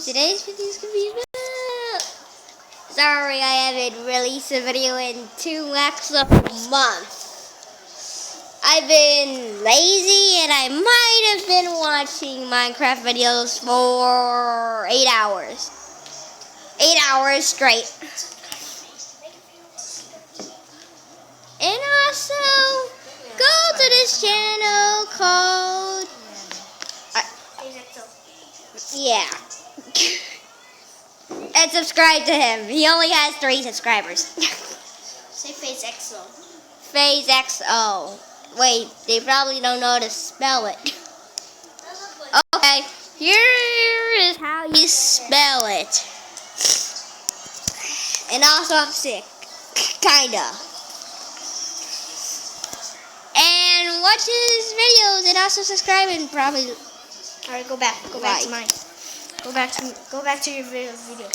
Today's video is gonna be sorry I haven't released a video in 2 extra months. I've been lazy and I might have been watching Minecraft videos for 8 hours. 8 hours straight. And also, go to this channel called... yeah. And subscribe to him. He only has 3 subscribers. Say Phase XO. Phase XO. Wait, they probably don't know how to spell it. Okay, here is how you spell it. And also I'm sick. Kinda. And watch his videos and also subscribe and probably... Alright, go back to mine. Go back to your video.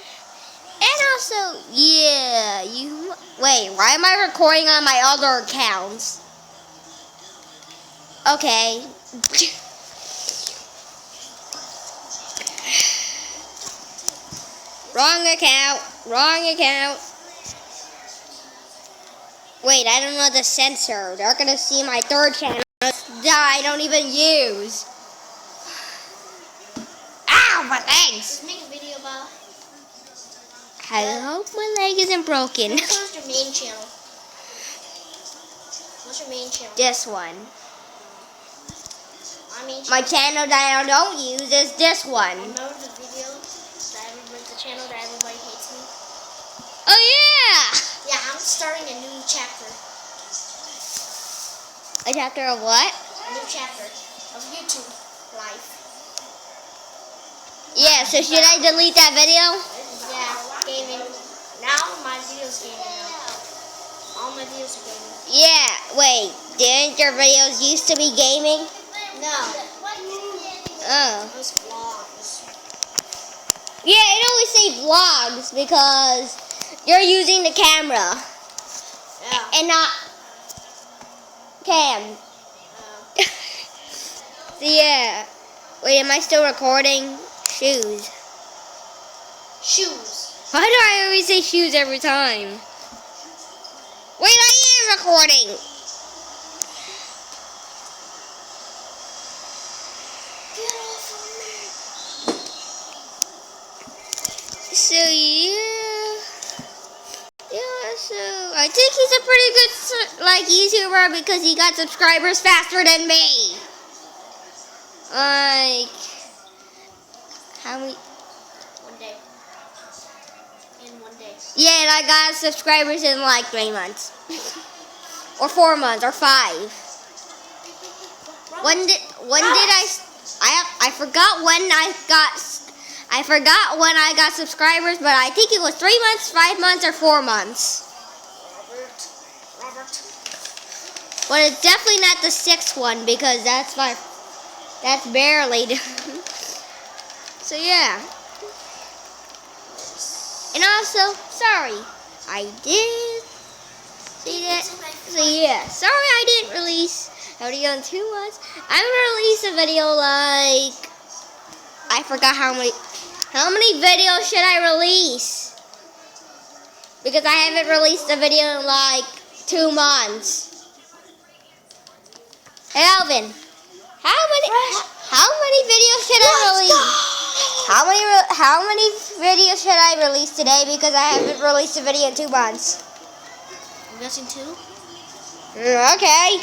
And also, yeah, wait, why am I recording on my other accounts? Okay. Wrong account. Wait, I don't know the censor. They're gonna see my 3rd channel that I don't even use. Ow, my legs! Just make a video about... I hope my leg isn't broken. What's your main channel? What's your main channel? This one. My My channel that I don't use is this one. Remember the video the channel that everybody hates me? Oh yeah! Yeah, I'm starting a new chapter. A chapter of what? A new chapter of YouTube life. Yeah, so should I delete that video? Yeah, gaming. Now my videos gaming now. All my videos are gaming. Yeah, wait, didn't your videos used to be gaming? No. Oh. Those vlogs. Yeah, it always say vlogs because you're using the camera Yeah. and not cam. So yeah. Wait, am I still recording? Shoes. Shoes. Why do I always say shoes every time? Wait, I am recording. Get off of me. So yeah, so I think he's a pretty good YouTuber because he got subscribers faster than me. Like, how many? 1 day. In 1 day. Yeah, and I got subscribers in like 3 months, or 4 months, or 5. When did I forgot when I got subscribers, but I think it was 3 months, 5 months, or 4 months. Robert. But it's definitely not the 6th one because that's barely. So yeah. And also, sorry, I did see that. So yeah, sorry I didn't release a video in 2 months. I'm gonna release a video like, I forgot how many videos should I release? Because I haven't released a video in like 2 months. Hey Alvin, how many videos should I release? How many videos should I release today? Because I haven't released a video in 2 months. I'm guessing 2. Okay.